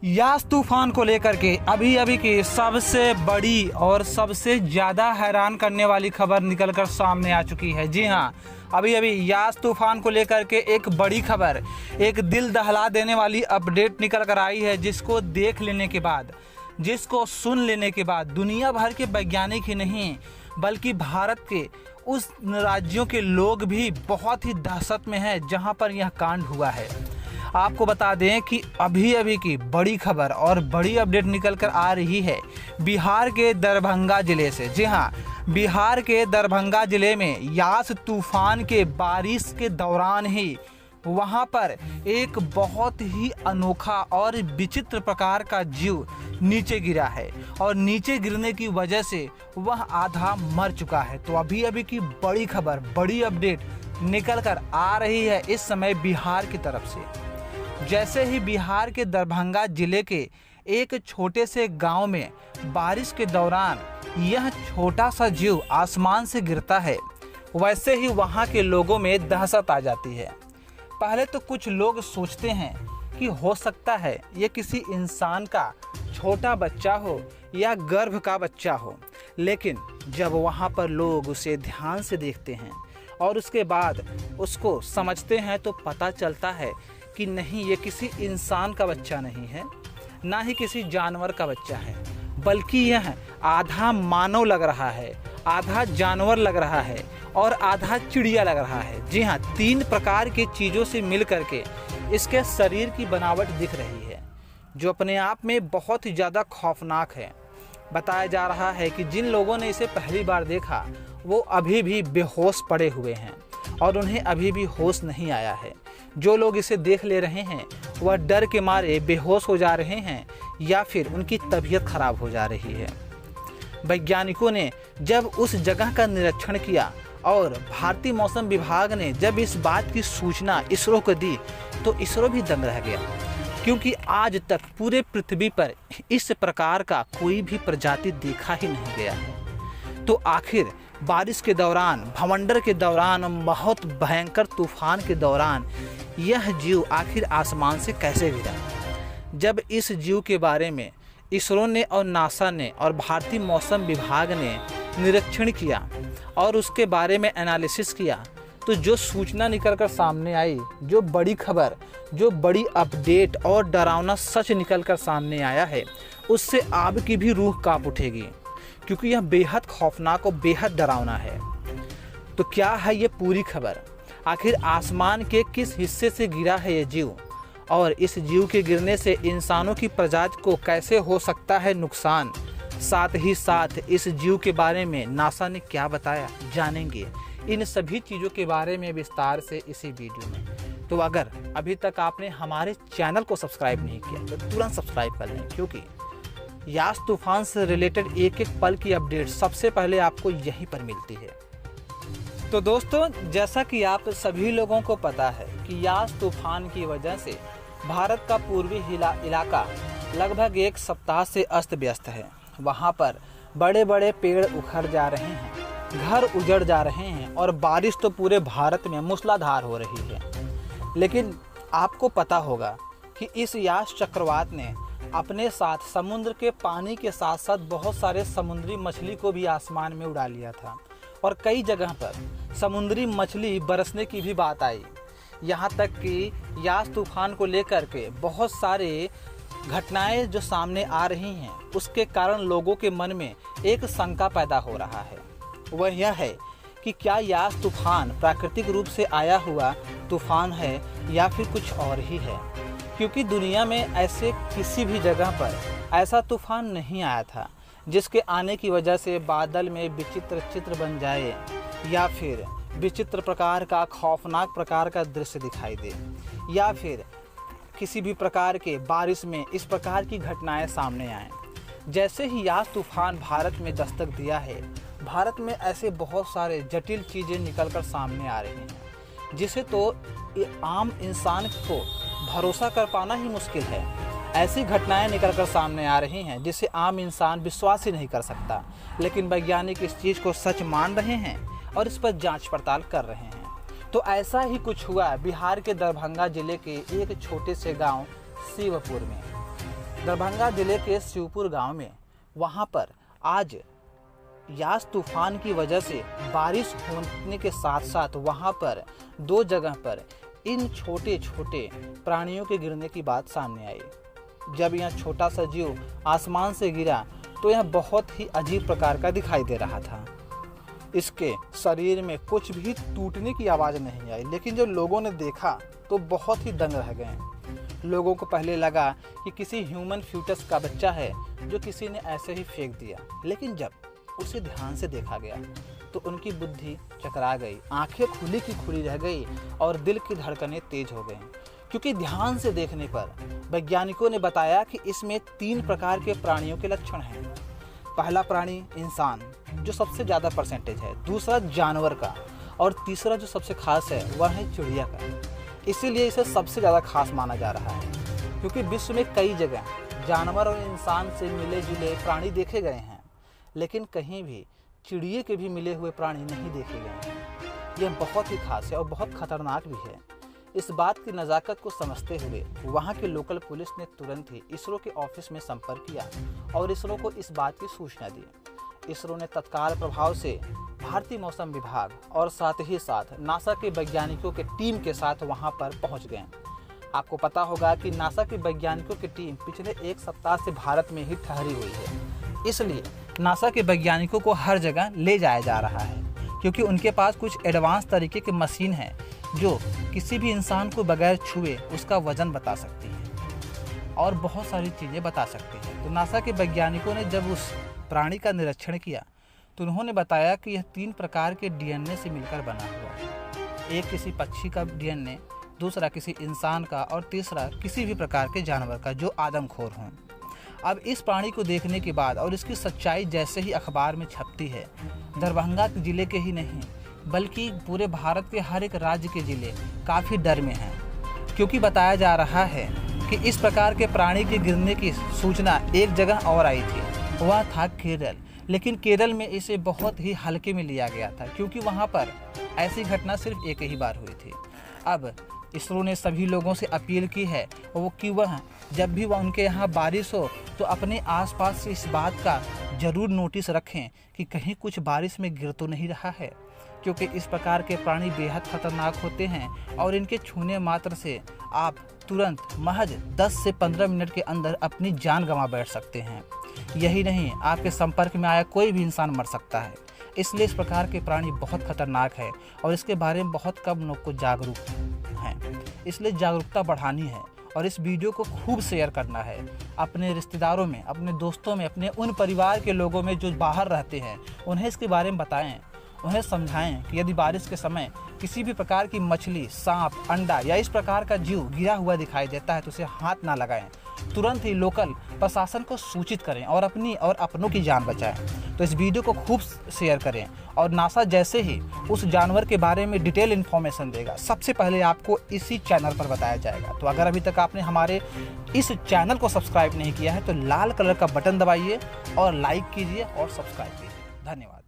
यास तूफान को लेकर के अभी अभी की सबसे बड़ी और सबसे ज़्यादा हैरान करने वाली खबर निकलकर सामने आ चुकी है। जी हाँ, अभी अभी यास तूफान को लेकर के एक बड़ी खबर, एक दिल दहला देने वाली अपडेट निकल कर आई है, जिसको देख लेने के बाद, जिसको सुन लेने के बाद दुनिया भर के वैज्ञानिक ही नहीं बल्कि भारत के उस राज्यों के लोग भी बहुत ही दहशत में हैं जहां पर यह कांड हुआ है। आपको बता दें कि अभी अभी की बड़ी खबर और बड़ी अपडेट निकल कर आ रही है बिहार के दरभंगा ज़िले से। जी हाँ, बिहार के दरभंगा ज़िले में यास तूफान के बारिश के दौरान ही वहां पर एक बहुत ही अनोखा और विचित्र प्रकार का जीव नीचे गिरा है और नीचे गिरने की वजह से वह आधा मर चुका है। तो अभी अभी की बड़ी खबर, बड़ी अपडेट निकल कर आ रही है इस समय बिहार की तरफ से। जैसे ही बिहार के दरभंगा जिले के एक छोटे से गांव में बारिश के दौरान यह छोटा सा जीव आसमान से गिरता है, वैसे ही वहां के लोगों में दहशत आ जाती है। पहले तो कुछ लोग सोचते हैं कि हो सकता है ये किसी इंसान का छोटा बच्चा हो या गर्भ का बच्चा हो, लेकिन जब वहां पर लोग उसे ध्यान से देखते हैं और उसके बाद उसको समझते हैं तो पता चलता है कि नहीं, ये किसी इंसान का बच्चा नहीं है, ना ही किसी जानवर का बच्चा है, बल्कि यह आधा मानव लग रहा है, आधा जानवर लग रहा है और आधा चिड़िया लग रहा है। जी हाँ, 3 प्रकार की चीज़ों से मिल करके इसके शरीर की बनावट दिख रही है, जो अपने आप में बहुत ही ज़्यादा खौफनाक है। बताया जा रहा है कि जिन लोगों ने इसे पहली बार देखा वो अभी भी बेहोश पड़े हुए हैं और उन्हें अभी भी होश नहीं आया है। जो लोग इसे देख ले रहे हैं वह डर के मारे बेहोश हो जा रहे हैं या फिर उनकी तबीयत खराब हो जा रही है। वैज्ञानिकों ने जब उस जगह का निरीक्षण किया और भारतीय मौसम विभाग ने जब इस बात की सूचना इसरो को दी तो इसरो भी दंग रह गया, क्योंकि आज तक पूरे पृथ्वी पर इस प्रकार का कोई भी प्रजाति देखा ही नहीं गया है। तो आखिर बारिश के दौरान, भवंडर के दौरान, बहुत भयंकर तूफान के दौरान यह जीव आखिर आसमान से कैसे गिरा? जब इस जीव के बारे में इसरो ने और नासा ने और भारतीय मौसम विभाग ने निरीक्षण किया और उसके बारे में एनालिसिस किया, तो जो सूचना निकल कर सामने आई, जो बड़ी खबर, जो बड़ी अपडेट और डरावना सच निकल कर सामने आया है, उससे आपकी भी रूह कांप उठेगी, क्योंकि यह बेहद खौफनाक और बेहद डरावना है। तो क्या है ये पूरी खबर? आखिर आसमान के किस हिस्से से गिरा है ये जीव और इस जीव के गिरने से इंसानों की प्रजाति को कैसे हो सकता है नुकसान? साथ ही साथ इस जीव के बारे में नासा ने क्या बताया, जानेंगे इन सभी चीज़ों के बारे में विस्तार से इसी वीडियो में। तो अगर अभी तक आपने हमारे चैनल को सब्सक्राइब नहीं किया तो तुरंत सब्सक्राइब कर लें, क्योंकि यास तूफान से रिलेटेड एक एक पल की अपडेट सबसे पहले आपको यहीं पर मिलती है। तो दोस्तों, जैसा कि आप सभी लोगों को पता है कि यास तूफान की वजह से भारत का पूर्वी इलाका लगभग 1 सप्ताह से अस्त व्यस्त है। वहाँ पर बड़े बड़े पेड़ उखड़ जा रहे हैं, घर उजड़ जा रहे हैं और बारिश तो पूरे भारत में मूसलाधार हो रही है। लेकिन आपको पता होगा कि इस यास चक्रवात ने अपने साथ समुद्र के पानी के साथ साथ बहुत सारे समुद्री मछली को भी आसमान में उड़ा लिया था और कई जगह पर समुद्री मछली बरसने की भी बात आई। यहाँ तक कि यास तूफान को लेकर के बहुत सारे घटनाएं जो सामने आ रही हैं, उसके कारण लोगों के मन में एक शंका पैदा हो रहा है। वह यह है कि क्या यास तूफान प्राकृतिक रूप से आया हुआ तूफान है या फिर कुछ और ही है, क्योंकि दुनिया में ऐसे किसी भी जगह पर ऐसा तूफान नहीं आया था जिसके आने की वजह से बादल में विचित्र चित्र बन जाए या फिर विचित्र प्रकार का, खौफनाक प्रकार का दृश्य दिखाई दे, या फिर किसी भी प्रकार के बारिश में इस प्रकार की घटनाएं सामने आएँ। जैसे ही यास तूफान भारत में दस्तक दिया है, भारत में ऐसे बहुत सारे जटिल चीज़ें निकलकर सामने आ रही हैं, जिसे तो आम इंसान को भरोसा कर पाना ही मुश्किल है। ऐसी घटनाएं निकलकर सामने आ रही हैं जिसे आम इंसान विश्वास ही नहीं कर सकता, लेकिन वैज्ञानिक इस चीज़ को सच मान रहे हैं और इस पर जांच पड़ताल कर रहे हैं। तो ऐसा ही कुछ हुआ बिहार के दरभंगा जिले के एक छोटे से गांव शिवपुर में। दरभंगा जिले के शिवपुर गांव में वहां पर आज यास तूफान की वजह से बारिश होने के साथ साथ वहां पर 2 जगह पर इन छोटे छोटे प्राणियों के गिरने की बात सामने आई। जब यह छोटा सा जीव आसमान से गिरा तो यह बहुत ही अजीब प्रकार का दिखाई दे रहा था। इसके शरीर में कुछ भी टूटने की आवाज़ नहीं आई, लेकिन जब लोगों ने देखा तो बहुत ही दंग रह गए। लोगों को पहले लगा कि किसी ह्यूमन फीटस का बच्चा है जो किसी ने ऐसे ही फेंक दिया, लेकिन जब उसे ध्यान से देखा गया तो उनकी बुद्धि चकरा गई, आंखें खुली की खुली रह गई और दिल की धड़कनें तेज हो गईं, क्योंकि ध्यान से देखने पर वैज्ञानिकों ने बताया कि इसमें 3 प्रकार के प्राणियों के लक्षण हैं। पहला प्राणी इंसान, जो सबसे ज़्यादा परसेंटेज है, दूसरा जानवर का, और तीसरा जो सबसे खास है वह है चिड़िया का। इसीलिए इसे सबसे ज़्यादा खास माना जा रहा है, क्योंकि विश्व में कई जगह जानवर और इंसान से मिले जुले प्राणी देखे गए हैं, लेकिन कहीं भी चिड़िए के भी मिले हुए प्राणी नहीं देखे गए हैं। यह बहुत ही खास है और बहुत खतरनाक भी है। इस बात की नज़ाकत को समझते हुए वहाँ की लोकल पुलिस ने तुरंत ही इसरो के ऑफिस में संपर्क किया और इसरो को इस बात की सूचना दी। इसरो ने तत्काल प्रभाव से भारतीय मौसम विभाग और साथ ही साथ नासा के वैज्ञानिकों के टीम के साथ वहाँ पर पहुँच गए। आपको पता होगा कि नासा के वैज्ञानिकों की टीम पिछले 1 सप्ताह से भारत में ही ठहरी हुई है, इसलिए नासा के वैज्ञानिकों को हर जगह ले जाया जा रहा है, क्योंकि उनके पास कुछ एडवांस तरीके की मशीन है जो किसी भी इंसान को बगैर छुए उसका वजन बता सकती है और बहुत सारी चीज़ें बता सकती है। तो नासा के वैज्ञानिकों ने जब उस प्राणी का निरीक्षण किया तो उन्होंने बताया कि यह 3 प्रकार के डीएनए से मिलकर बना हुआ है। एक किसी पक्षी का डीएनए, दूसरा किसी इंसान का और तीसरा किसी भी प्रकार के जानवर का जो आदमखोर हों। अब इस प्राणी को देखने के बाद और इसकी सच्चाई जैसे ही अखबार में छपती है, दरभंगा जिले के ही नहीं बल्कि पूरे भारत के हर एक राज्य के जिले काफ़ी डर में हैं, क्योंकि बताया जा रहा है कि इस प्रकार के प्राणी के गिरने की सूचना एक जगह और आई थी, वह था केरल। लेकिन केरल में इसे बहुत ही हल्के में लिया गया था, क्योंकि वहाँ पर ऐसी घटना सिर्फ एक ही बार हुई थी। अब इसरो ने सभी लोगों से अपील की है कि वह जब भी वह उनके यहाँ बारिश हो तो अपने आसपास से इस बात का ज़रूर नोटिस रखें कि कहीं कुछ बारिश में गिर तो नहीं रहा है, क्योंकि इस प्रकार के प्राणी बेहद खतरनाक होते हैं और इनके छूने मात्र से आप तुरंत महज 10 से 15 मिनट के अंदर अपनी जान गंवा बैठ सकते हैं। यही नहीं, आपके संपर्क में आया कोई भी इंसान मर सकता है। इसलिए इस प्रकार के प्राणी बहुत खतरनाक है और इसके बारे में बहुत कम लोग को जागरूक हैं। इसलिए जागरूकता बढ़ानी है और इस वीडियो को खूब शेयर करना है अपने रिश्तेदारों में, अपने दोस्तों में, अपने उन परिवार के लोगों में जो बाहर रहते हैं, उन्हें इसके बारे में बताएं, उन्हें समझाएं कि यदि बारिश के समय किसी भी प्रकार की मछली, सांप, अंडा या इस प्रकार का जीव गिरा हुआ दिखाई देता है तो उसे हाथ ना लगाएं। तुरंत ही लोकल प्रशासन को सूचित करें और अपनी और अपनों की जान बचाएं। तो इस वीडियो को खूब शेयर करें और नासा जैसे ही उस जानवर के बारे में डिटेल इन्फॉर्मेशन देगा, सबसे पहले आपको इसी चैनल पर बताया जाएगा। तो अगर अभी तक आपने हमारे इस चैनल को सब्सक्राइब नहीं किया है तो लाल कलर का बटन दबाइए और लाइक कीजिए और सब्सक्राइब कीजिए। धन्यवाद।